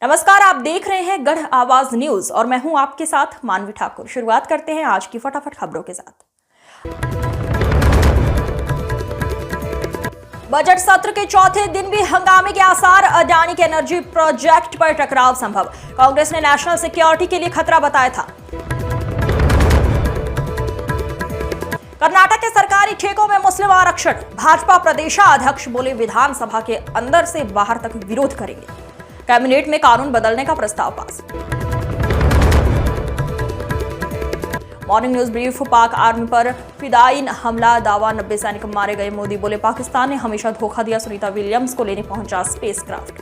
नमस्कार, आप देख रहे हैं गढ़ आवाज न्यूज और मैं हूं आपके साथ मानवी ठाकुर। शुरुआत करते हैं आज की फटाफट खबरों के साथ। बजट सत्र के चौथे दिन भी हंगामे के आसार, अडानी के एनर्जी प्रोजेक्ट पर टकराव संभव। कांग्रेस ने नेशनल सिक्योरिटी के लिए खतरा बताया था। कर्नाटक के सरकारी ठेकों में मुस्लिम आरक्षण, भाजपा प्रदेशाध्यक्ष बोले विधानसभा के अंदर से बाहर तक विरोध करेंगे। कैबिनेट में कानून बदलने का प्रस्ताव पास। Morning news brief. Pak army पर फिदायीन हमला, दावा 90 सैनिक मारे गए। मोदी बोले पाकिस्तान ने हमेशा धोखा दिया। सुनीता विलियम्स को लेने पहुंचा स्पेसक्राफ्ट।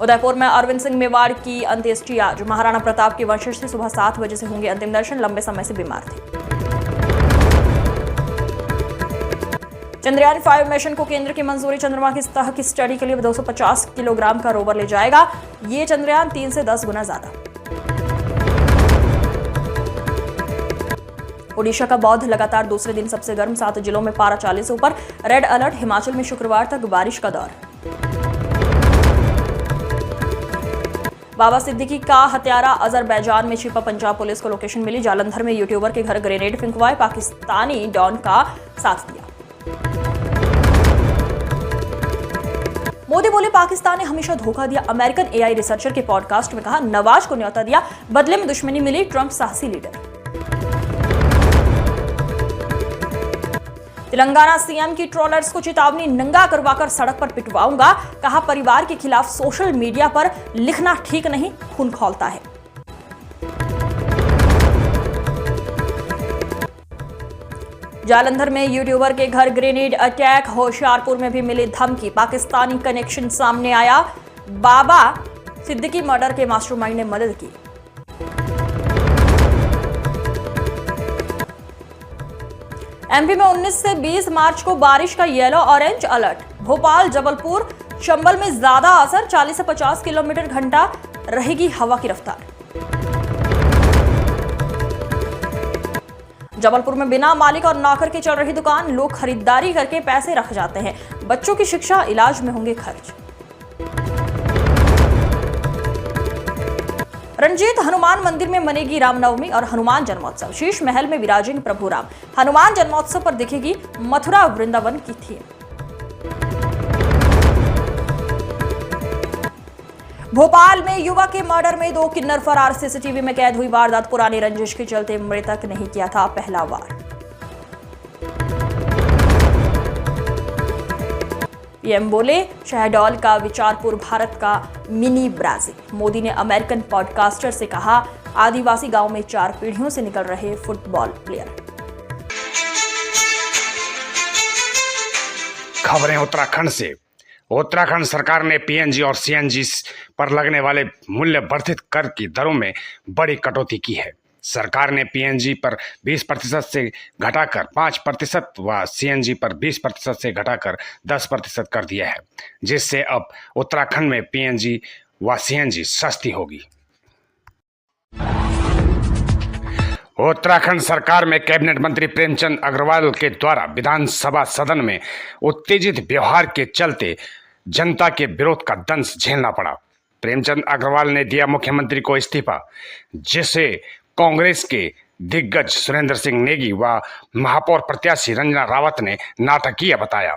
उदयपुर में अरविंद सिंह मेवाड़ की अंत्येष्टि आज। महाराणा प्रताप के वंशज से सुबह 7 बजे से होंगे अंतिम दर्शन। लंबे समय से बीमार थे। चंद्रयान 5 मिशन को केंद्र की मंजूरी। चंद्रमा की सतह की स्टडी के लिए 250 किलोग्राम का रोवर ले जाएगा। ये चंद्रयान 3 से 10 गुना ज्यादा। ओडिशा का बौद्ध लगातार दूसरे दिन सबसे गर्म, 7 जिलों में पारा 40 से ऊपर। Red alert. हिमाचल में शुक्रवार तक बारिश का दौर। बाबा सिद्दीकी का हत्यारा अजरबैजान में छिपा। पंजाब पुलिस को लोकेशन मिली। जालंधर में यूट्यूबर के घर ग्रेनेड फेंकवाए। पाकिस्तानी डॉन का साथ दिया। मोदी बोले पाकिस्तान ने हमेशा धोखा दिया। अमेरिकन एआई रिसर्चर के पॉडकास्ट में कहा नवाज को न्योता दिया, बदले में दुश्मनी मिली। ट्रंप साहसी लीडर। तेलंगाना सीएम की ट्रोलर्स को चेतावनी, नंगा करवाकर सड़क पर पिटवाऊंगा। कहा परिवार के खिलाफ सोशल मीडिया पर लिखना ठीक नहीं, खून खौलता है। जालंधर में यूट्यूबर के घर ग्रेनेड अटैक। होशियारपुर में भी मिली धमकी। पाकिस्तानी कनेक्शन सामने आया। बाबा सिद्दीकी मर्डर के मास्टरमाइंड ने मदद की। एमपी में 19 से 20 मार्च को बारिश का yellow orange alert. Bhopal, Jabalpur, Chambal में ज्यादा असर। 40 से 50 किलोमीटर घंटा रहेगी हवा की रफ्तार। जबलपुर में बिना मालिक और नौकर के चल रही दुकान। लोग खरीदारी करके पैसे रख जाते हैं। बच्चों की शिक्षा, इलाज में होंगे खर्च। रंजीत हनुमान मंदिर में मनेगी रामनवमी और हनुमान जन्मोत्सव। शीश महल में विराजेंगे प्रभु राम। हनुमान जन्मोत्सव पर दिखेगी मथुरा वृंदावन की थीम। भोपाल में युवक के मर्डर में 2 किन्नर फरार। सीसीटीवी में कैद हुई वारदात। पुरानी रंजिश के चलते मृतक नहीं किया था पहला वार। पीएम बोले शहडोल का विचारपुर भारत का मिनी ब्राजील। मोदी ने अमेरिकन पॉडकास्टर से कहा आदिवासी गांव में 4 पीढ़ियों से निकल रहे फुटबॉल प्लेयर। खबरें उत्तराखंड से। उत्तराखंड सरकार ने पीएनजी और सीएनजी पर लगने वाले मूल्य वर्धित कर की दरों में बड़ी कटौती की है। सरकार ने पीएनजी पर 20% से घटाकर 5% व सीएनजी पर 20% से घटाकर 10% कर दिया है, जिससे अब उत्तराखंड में पीएनजी व सीएनजी सस्ती होगी। उत्तराखंड सरकार में कैबिनेट मंत्री प्रेमचंद अग्रवाल के द्वारा विधानसभा सदन में उत्तेजित व्यवहार के चलते जनता के विरोध का दंश झेलना पड़ा। प्रेमचंद अग्रवाल ने दिया मुख्यमंत्री को इस्तीफा, जिसे कांग्रेस के दिग्गज सुरेंद्र सिंह नेगी व महापौर प्रत्याशी रंजना रावत ने नाटकीय बताया।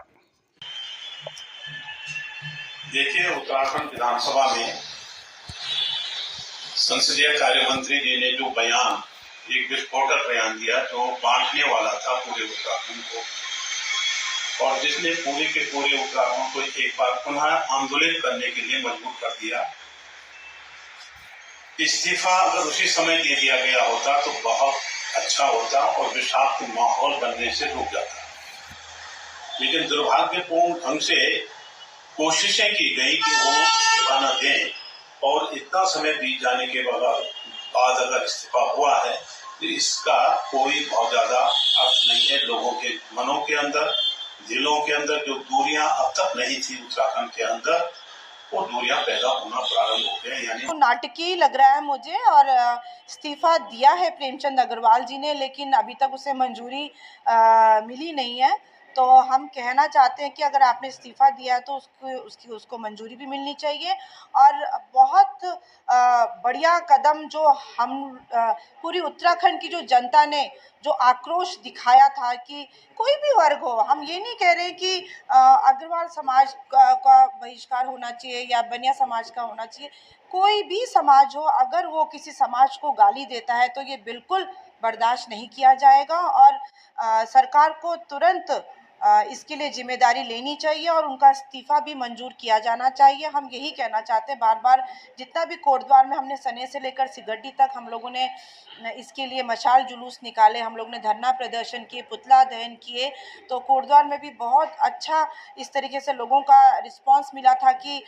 देखिए, उत्तराखंड विधानसभा में संसदीय कार्य मंत्री जी ने जो बयान, एक विस्फोटक बयान दिया जो बांटने वाला था पूरे उत्तराखंड को, और जिसने पूरे के पूरे उत्तराखंड को एक बार पुनः आंदोलित करने के लिए मजबूर कर दिया। इस्तीफा अगर उसी समय दे दिया गया होता तो बहुत अच्छा होता और विषाक्त माहौल बनने से रुक जाता, लेकिन दुर्भाग्यपूर्ण ढंग से कोशिशें की गई कि वो इस्तीफा न दें, और इतना समय बीत जाने के बाद अगर इस्तीफा हुआ है तो इसका कोई बहुत ज्यादा अर्थ नहीं है। लोगों के मनों के अंदर, दिलों के अंदर जो दूरियां अब तक नहीं थी उत्तराखंड के अंदर, वो दूरियां पैदा होना प्रारंभ हो गए। यानी तो नाटकीय लग रहा है मुझे। और इस्तीफा दिया है प्रेमचंद अग्रवाल जी ने, लेकिन अभी तक उसे मंजूरी मिली नहीं है। तो हम कहना चाहते हैं कि अगर आपने इस्तीफ़ा दिया है तो उसको मंजूरी भी मिलनी चाहिए। और बहुत बढ़िया कदम जो हम पूरी उत्तराखंड की जो जनता ने जो आक्रोश दिखाया था कि कोई भी वर्ग हो, हम ये नहीं कह रहे कि अग्रवाल समाज का बहिष्कार होना चाहिए या बनिया समाज का होना चाहिए। कोई भी समाज हो, अगर वो किसी समाज को गाली देता है तो ये बिल्कुल बर्दाश्त नहीं किया जाएगा और सरकार को तुरंत इसके लिए जिम्मेदारी लेनी चाहिए और उनका इस्तीफ़ा भी मंजूर किया जाना चाहिए। हम यही कहना चाहते हैं, बार बार जितना भी कोटद्वार में हमने सने से लेकर सिगड्डी तक हम लोगों ने इसके लिए मशाल जुलूस निकाले, हम लोग ने धरना प्रदर्शन किए, पुतला दहन किए, तो कोटद्वार में भी बहुत अच्छा इस तरीके से लोगों का रिस्पांस मिला था कि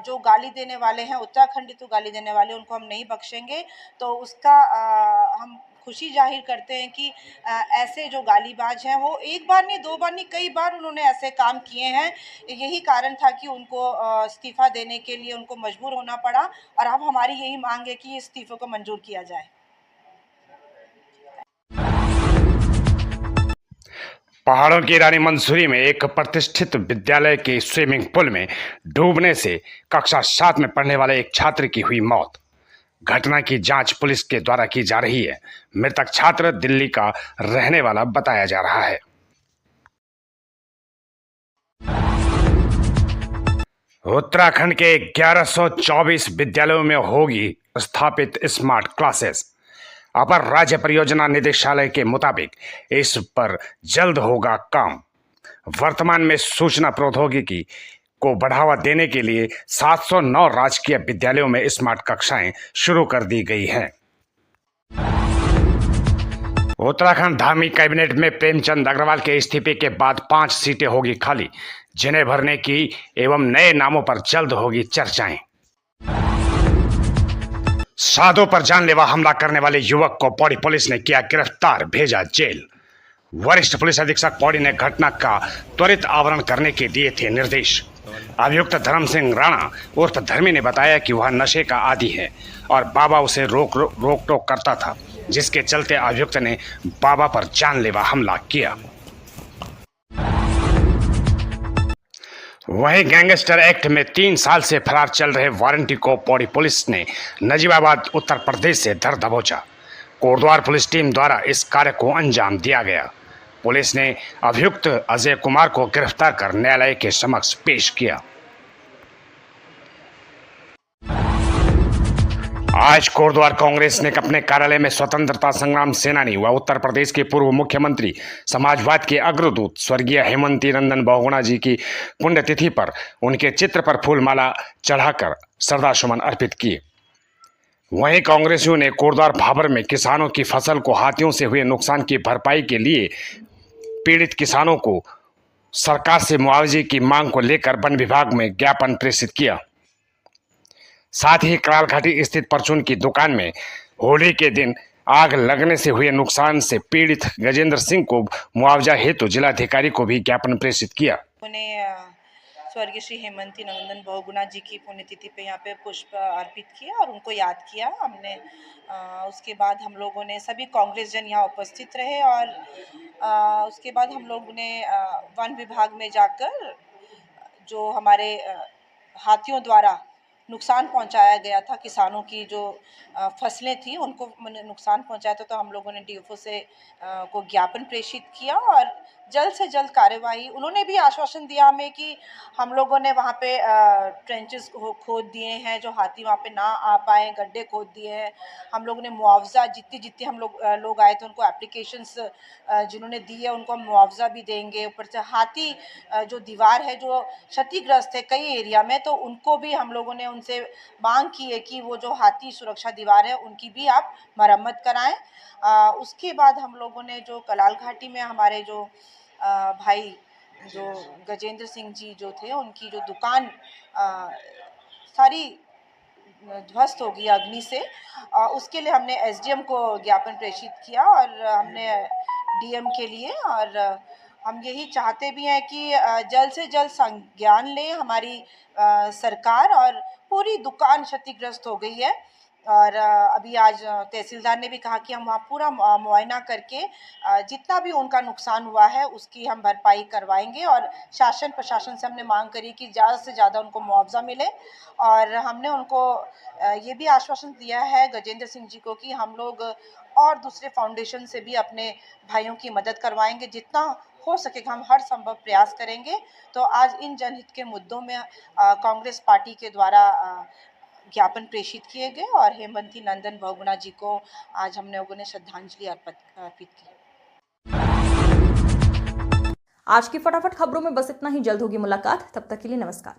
जो गाली देने वाले हैं, उत्तराखंडी तो गाली देने वाले, उनको हम नहीं बख्शेंगे। तो उसका हम खुशी जाहिर करते हैं कि ऐसे जो गालीबाज हैं वो एक बार नहीं, दो बार नहीं, कई बार उन्होंने ऐसे काम किए हैं। यही कारण था कि उनको इस्तीफ़ा देने के लिए उनको मजबूर होना पड़ा और अब हमारी यही मांग है कि इस्तीफ़े को मंजूर किया जाए। पहाड़ों की रानी मंसूरी में एक प्रतिष्ठित विद्यालय के स्विमिंग पूल में डूबने से कक्षा 7 में पढ़ने वाले एक छात्र की हुई मौत। घटना की जांच पुलिस के द्वारा की जा रही है। मृतक छात्र दिल्ली का रहने वाला बताया जा रहा है। उत्तराखंड के 1124 विद्यालयों में होगी स्थापित स्मार्ट क्लासेस। अपर राज्य परियोजना निदेशालय के मुताबिक इस पर जल्द होगा काम। वर्तमान में सूचना प्रौद्योगिकी को बढ़ावा देने के लिए 709 राजकीय विद्यालयों में स्मार्ट कक्षाएं शुरू कर दी गई हैं। उत्तराखंड धामी कैबिनेट में प्रेमचंद अग्रवाल के इस्तीफे के बाद 5 सीटें होगी खाली, जिन्हें भरने की एवं नए नामों पर जल्द होगी चर्चाएं। साधु पर जानलेवा हमला करने वाले युवक को पौड़ी पुलिस ने किया गिरफ्तार, भेजा जेल। वरिष्ठ पुलिस अधीक्षक पौड़ी ने घटना का त्वरित आवरण करने के दिए थे निर्देश। अभियुक्त धर्म सिंह राणा उर्फ धर्मी ने बताया कि वह नशे का आदी है और बाबा उसे रोक टोक करता था, जिसके चलते अभियुक्त ने बाबा पर जानलेवा हमला किया। वहीं गैंगस्टर एक्ट में 3 साल से फरार चल रहे वारंटी को पौड़ी पुलिस ने नजीबाबाद उत्तर प्रदेश से धर दबोचा। कोटद्वार पुलिस टीम द्वारा इस कार्य को अंजाम दिया गया। पुलिस ने अभियुक्त अजय कुमार को गिरफ्तार कर न्यायालय के समक्ष पेश किया। आज कोटद्वार कांग्रेस ने अपने कार्यालय में स्वतंत्रता संग्राम सेनानी व उत्तर प्रदेश के पूर्व मुख्यमंत्री, समाजवाद के अग्रदूत स्वर्गीय हेमंती नंदन बहुगुणा जी की पुण्यतिथि पर उनके चित्र पर फूलमाला चढ़ाकर श्रद्धासुमन अर्पित किए। वहीं कांग्रेसियों ने कोटद्वार भाबर में किसानों की फसल को हाथियों से हुए नुकसान की भरपाई के लिए पीड़ित किसानों को सरकार से मुआवजे की मांग को लेकर वन विभाग में ज्ञापन प्रेषित किया। साथ ही कराल घाटी स्थित परचून की दुकान में होली के दिन आग लगने से हुए नुकसान से पीड़ित गजेंद्र सिंह को मुआवजा हेतु जिलाधिकारी को भी ज्ञापन प्रेषित किया। स्वर्गीय श्री हेमंती नंदन बहुगुणा जी की पुण्यतिथि पे यहाँ पे पुष्प अर्पित किया और उनको याद किया हमने। उसके बाद हम लोगों ने सभी कांग्रेस जन यहाँ उपस्थित रहे और उसके बाद हम लोगों ने वन विभाग में जाकर जो हमारे हाथियों द्वारा नुकसान पहुंचाया गया था, किसानों की जो फसलें थी उनको नुकसान पहुंचाया था, तो हम लोगों ने डीएफओ से को ज्ञापन प्रेषित किया और जल्द से जल्द कार्यवाही। उन्होंने भी आश्वासन दिया हमें कि हम लोगों ने वहाँ पे ट्रेंचेस खोद दिए हैं, जो हाथी वहाँ पे ना आ पाए, गड्ढे खोद दिए हैं। हम लोगों ने मुआवजा जितने हम लोग आए थे उनको एप्लीकेशंस जिन्होंने दी है उनको हम मुआवजा भी देंगे। ऊपर से हाथी जो दीवार है जो क्षतिग्रस्त है कई एरिया में, तो उनको भी हम लोगों ने उनसे मांग की है कि वो जो हाथी सुरक्षा दीवार है उनकी भी आप मरम्मत कराएं। उसके बाद हम लोगों ने जो कलाल घाटी में हमारे जो भाई जो गजेंद्र सिंह जी जो थे उनकी जो दुकान सारी ध्वस्त हो गई अग्नि से, उसके लिए हमने एसडीएम को ज्ञापन प्रेषित किया और हमने डीएम के लिए, और हम यही चाहते भी हैं कि जल्द से जल्द संज्ञान लें हमारी सरकार। और पूरी दुकान क्षतिग्रस्त हो गई है और अभी आज तहसीलदार ने भी कहा कि हम वहाँ पूरा मुआयना करके जितना भी उनका नुकसान हुआ है उसकी हम भरपाई करवाएंगे और शासन प्रशासन से हमने मांग करी कि ज़्यादा से ज़्यादा उनको मुआवजा मिले। और हमने उनको ये भी आश्वासन दिया है गजेंद्र सिंह जी को कि हम लोग और दूसरे फाउंडेशन से भी अपने भाइयों की मदद करवाएंगे, जितना हो सकेगा हम हर संभव प्रयास करेंगे। तो आज इन जनहित के मुद्दों में कांग्रेस पार्टी के द्वारा ज्ञापन प्रेषित किए गए और हेमंती नंदन बहुगुणा जी को आज हम लोगों ने श्रद्धांजलि अर्पित की। आज की फटाफट खबरों में बस इतना ही। जल्द होगी मुलाकात, तब तक के लिए नमस्कार।